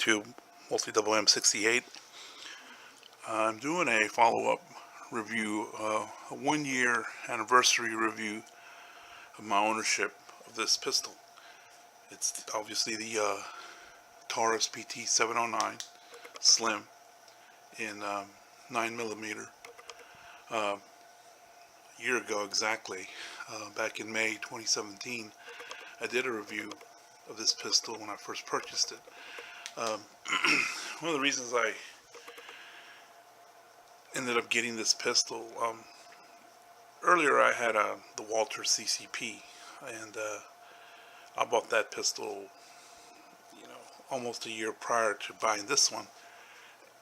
YouTube, Multi-Double M68. I'm doing a follow-up review, a 1-year anniversary review of my ownership of this pistol. It's obviously the Taurus PT709 Slim in 9mm. A year ago exactly, back in May 2017, I did a review of this pistol when I first purchased it. One of the reasons I ended up getting this pistol, earlier I had the Walter CCP, and I bought that pistol, almost a year prior to buying this one,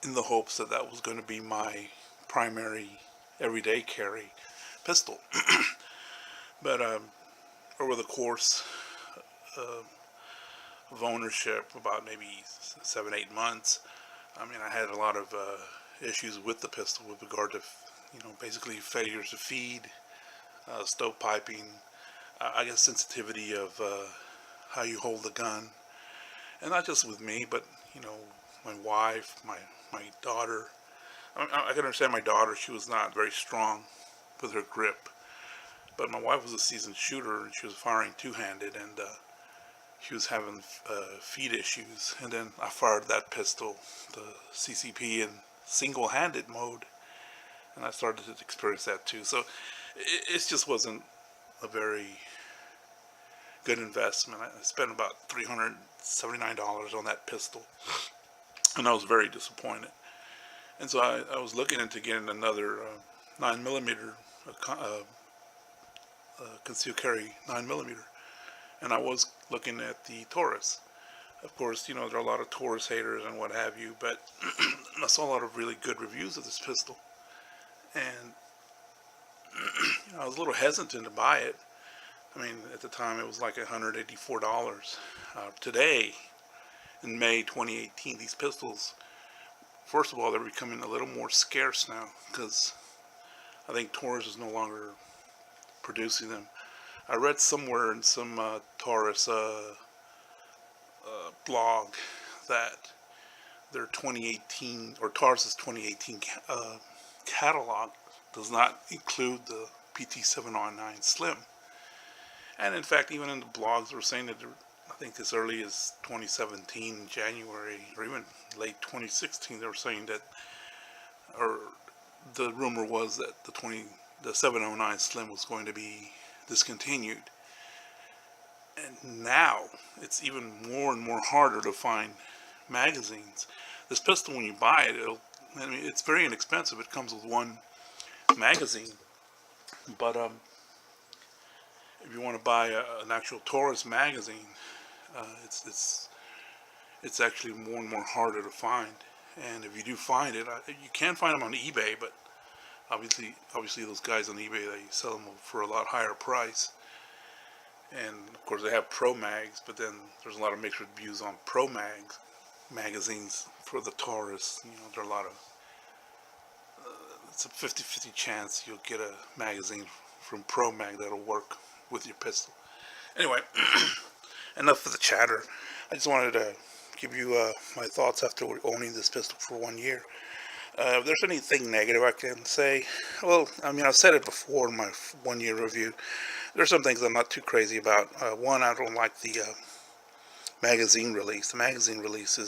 in the hopes that that was going to be my primary everyday carry pistol. But over the course of ownership, about maybe 7-8 months, I had a lot of issues with the pistol with regard to, basically failures to feed, stove piping, I guess sensitivity of how you hold the gun, and not just with me, but my wife, my daughter. I can understand my daughter; she was not very strong with her grip, but my wife was a seasoned shooter, and she was firing two-handed, and she was having feed issues. And then I fired that pistol, the CCP, in single-handed mode, and I started to experience that too. So it just wasn't a very good investment. I spent about $379 on that pistol, and I was very disappointed. And so I was looking into getting another 9mm concealed carry 9mm, and I was looking at the Taurus. Of course, there are a lot of Taurus haters and what have you, but I saw a lot of really good reviews of this pistol, and I was a little hesitant to buy it. At the time it was like $184. Today, in May 2018, these pistols, first of all, they're becoming a little more scarce now, because I think Taurus is no longer producing them. I read somewhere in some Taurus blog that their 2018, or Taurus's 2018 catalog does not include the PT709 Slim. And in fact, even in the blogs, they were saying that I think as early as 2017, January, or even late 2016, they were saying that, or the rumor was that the 709 Slim was going to be discontinued. And now it's even more and more harder to find magazines. This pistol, when you buy it, it's very inexpensive. It comes with one magazine, but if you want to buy an actual Taurus magazine, it's actually more and more harder to find. And if you do find it, you can find them on eBay, but obviously those guys on eBay, they sell them for a lot higher price. And of course they have Pro Mags, but then there's a lot of mixed reviews on Pro magazines for the Taurus. There are a lot of it's a 50-50 chance you'll get a magazine from Pro Mag that'll work with your pistol. Anyway, enough of the chatter. I just wanted to give you my thoughts after owning this pistol for 1 year. If there's anything negative I can say, well, I've said it before in my 1-year review. There's some things I'm not too crazy about. One, I don't like the magazine release. The magazine release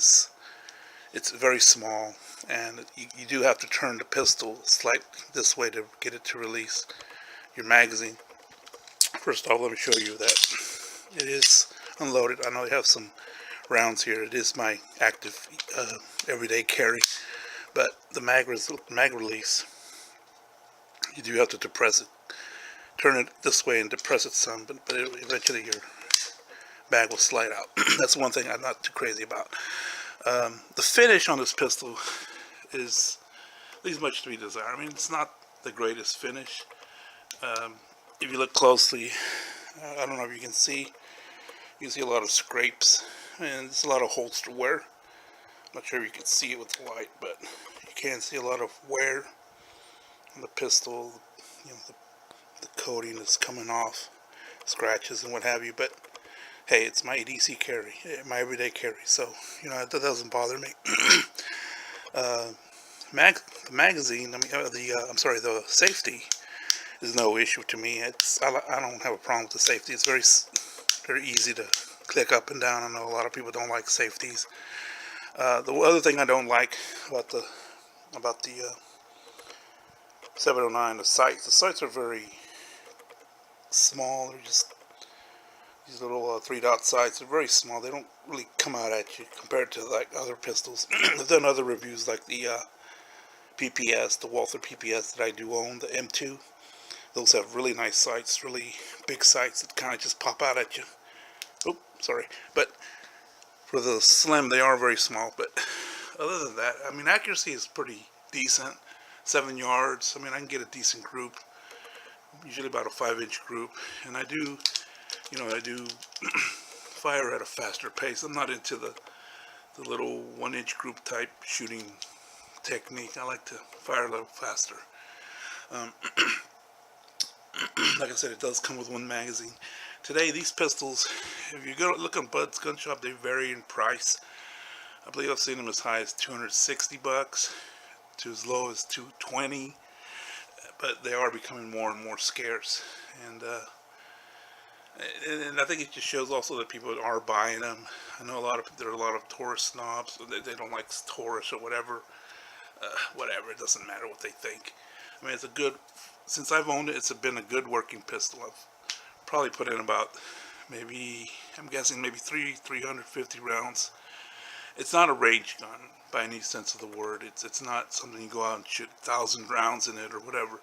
it's very small, and you do have to turn the pistol slightly this way to get it to release your magazine. First off, let me show you that it is unloaded. I know I have some rounds here. It is my active everyday carry, but the mag release, you do have to depress it. Turn it this way and depress it some, but eventually your bag will slide out. That's one thing I'm not too crazy about. The finish on this pistol leaves much to be desired. It's not the greatest finish. If you look closely, I don't know if you can see a lot of scrapes, and there's a lot of holster wear. I'm not sure if you can see it with the light, but you can see a lot of wear on the pistol. The coating is coming off, scratches and what have you. But hey, it's my ADC carry, my everyday carry, so that doesn't bother me. The magazine, I mean, I'm sorry, the safety is no issue to me. I don't have a problem with the safety. It's very easy to click up and down. I know a lot of people don't like safeties. The other thing I don't like about the 709, the sights. The sights are very small. They're just these little 3-dot sights. They're very small. They don't really come out at you compared to like other pistols. I've done other reviews like the PPS, the Walther PPS that I do own, the M2. Those have really nice sights, really big sights that kind of just pop out at you. Oh, sorry. But for the Slim, they are very small. But other than that, I mean, accuracy is pretty decent. 7 yards. I mean, I can get a decent group. Usually about a 5-inch group. And I do fire at a faster pace. I'm not into the little 1-inch group type shooting technique. I like to fire a little faster. Like I said, it does come with one magazine. Today, these pistols, if you go look on Bud's Gun Shop, they vary in price. I believe I've seen them as high as $260 to as low as $220, but they are becoming more and more scarce. And I think it just shows also that people are buying them. I know there are a lot of Taurus snobs. They don't like Taurus or whatever. Whatever, it doesn't matter what they think. I mean, since I've owned it, it's been a good working pistol. I've probably put in about I'm guessing maybe 350 rounds. It's not a range gun by any sense of the word. It's not something you go out and shoot 1,000 rounds in it or whatever.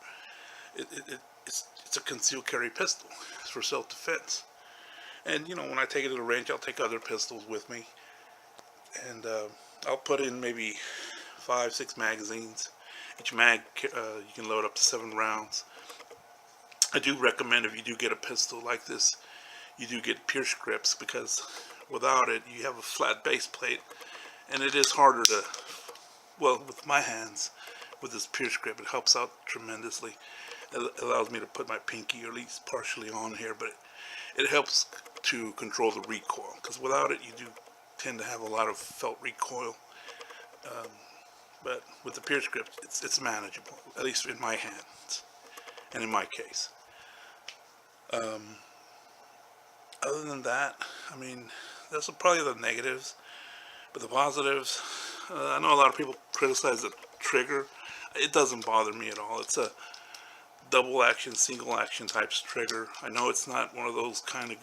It's a concealed carry pistol. It's for self-defense. And when I take it to the range, I'll take other pistols with me, and I'll put in maybe 5-6 magazines. Each mag you can load up to 7 rounds. I do recommend, if you do get a pistol like this, you do get pierce grips, because without it you have a flat base plate and it is harder to, well, with my hands, with this pierce grip, it helps out tremendously. It allows me to put my pinky, or at least partially, on here, but it helps to control the recoil, because without it you do tend to have a lot of felt recoil. But with the pierce grip, it's manageable, at least in my hands and in my case. Other than that, I mean, that's probably the negatives. But the positives, I know a lot of people criticize the trigger. It doesn't bother me at all. It's a double action, single action types trigger. I know it's not one of those kind of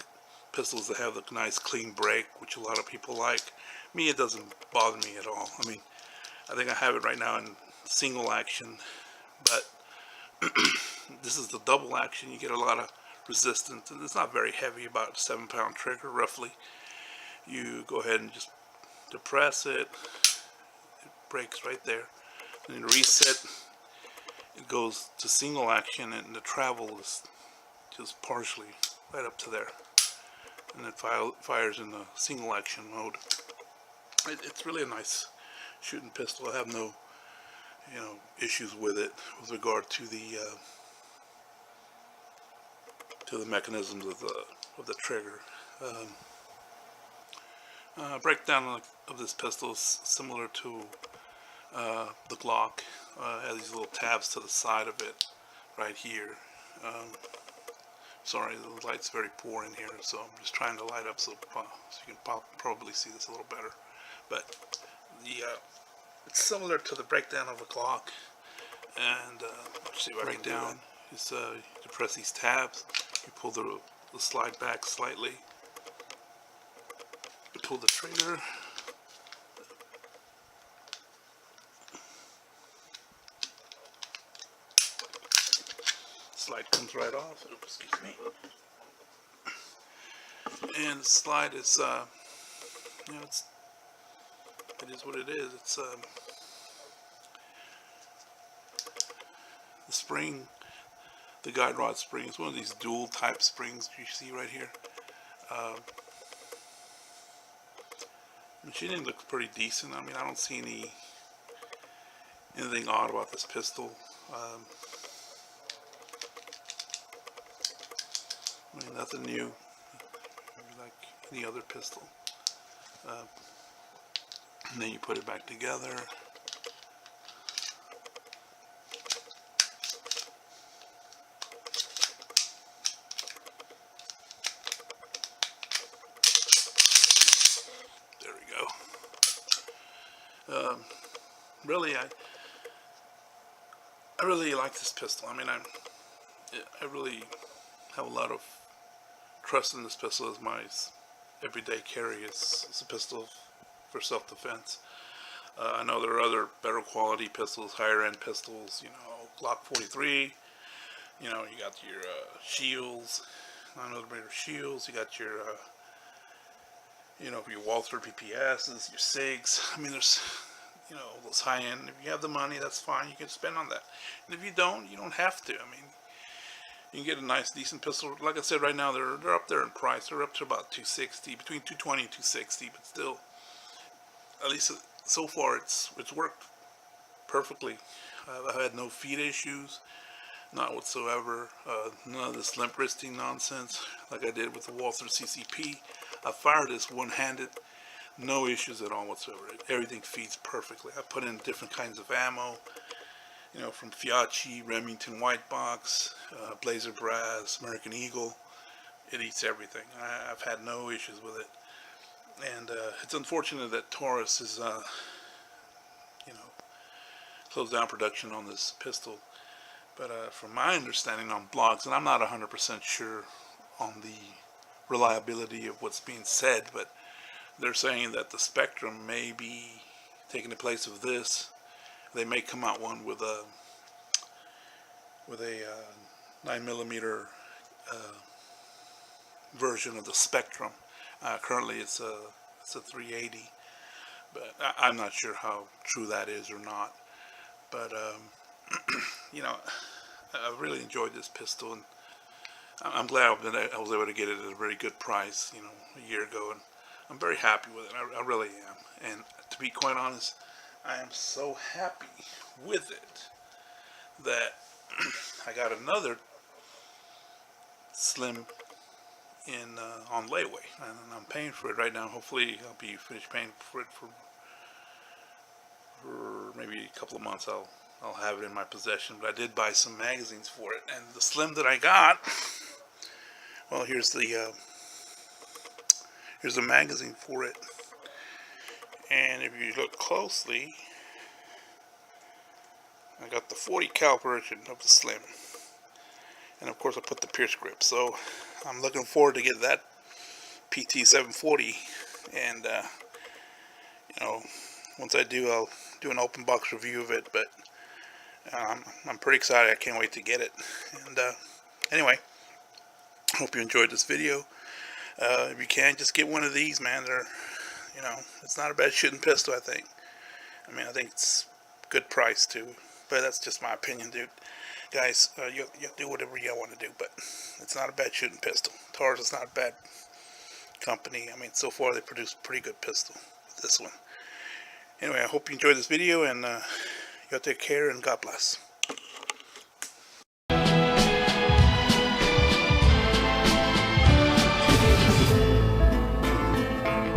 pistols that have the nice clean break, which a lot of people like. Me, it doesn't bother me at all. I mean, I think I have it right now in single action, but this is the double action. You get a lot of resistance, and it's not very heavy, about a 7-pound trigger roughly. You go ahead and just depress it, it breaks right there, and then reset, it goes to single action, and the travel is just partially right up to there, and it fires in the single action mode. It's really a nice shooting pistol. I have no issues with it with regard to the mechanisms of the trigger. Breakdown of this pistol is similar to the Glock. It has these little tabs to the side of it right here. Sorry, the light's very poor in here, so I'm just trying to light up so you can probably see this a little better. But it's similar to the breakdown of a Glock, and see right down. Is you depress these tabs, you pull the slide back slightly, you pull the trigger, slide comes right off. Oops, excuse me. And the slide is, it is what it is. It's the spring, the guide rod spring. It's one of these dual type springs you see right here. Machining looks pretty decent. I mean, I don't see anything odd about this pistol. I mean, nothing new. Like any other pistol. And then you put it back together. There we go. Really, I really like this pistol. I mean, I really have a lot of trust in this pistol as my everyday carry. It's a pistol for self-defense. I know there are other better quality pistols, higher end pistols, you know, Glock 43, you know, you got your shields, 9mm shields, you got your, you know, your Walther PPSs, your SIGs. I mean, there's, you know, those high end. If you have the money, that's fine, you can spend on that. And if you don't have to. I mean, you can get a nice, decent pistol. Like I said, right now, they're up there in price. They're up to about $260, between $220 and $260, but still, at least so far, it's worked perfectly. I've had no feed issues, not whatsoever. None of this limp wristing nonsense like I did with the Walther CCP. I fired this one-handed, no issues at all whatsoever. Everything feeds perfectly. I put in different kinds of ammo, you know, from Fiat, Remington White Box, Blazer Brass, American Eagle. It eats everything. I've had no issues with it. And it's unfortunate that Taurus is, you know, closed down production on this pistol. But from my understanding on blogs, and I'm not 100% sure on the reliability of what's being said, but they're saying that the Spectrum may be taking the place of this. They may come out one with a 9mm version of the Spectrum. Currently it's a 380, but I'm not sure how true that is or not. But you know, I really enjoyed this pistol, and I'm glad that I was able to get it at a very good price, you know, a year ago, and I'm very happy with it. I really am. And to be quite honest, I am so happy with it that I got another Slim in on layaway, and I'm paying for it right now. Hopefully I'll be finished paying for it for maybe a couple of months. I'll have it in my possession. But I did buy some magazines for it, and the Slim that I got, well, here's the magazine for it. And if you look closely, I got the 40 cal version of the Slim, and of course I put the Pierce grip. So I'm looking forward to get that PT740, and you know, once I do, I'll do an open box review of it. But I'm pretty excited. I can't wait to get it. And anyway, hope you enjoyed this video. If you can, just get one of these, man. They're, you know, it's not a bad shooting pistol, I think. I mean, I think it's good price too, but that's just my opinion, dude. Guys, you do whatever you want to do, but it's not a bad shooting pistol. Taurus is not a bad company. I mean, so far they produce a pretty good pistol with this one. Anyway, I hope you enjoyed this video, and you take care, and God bless.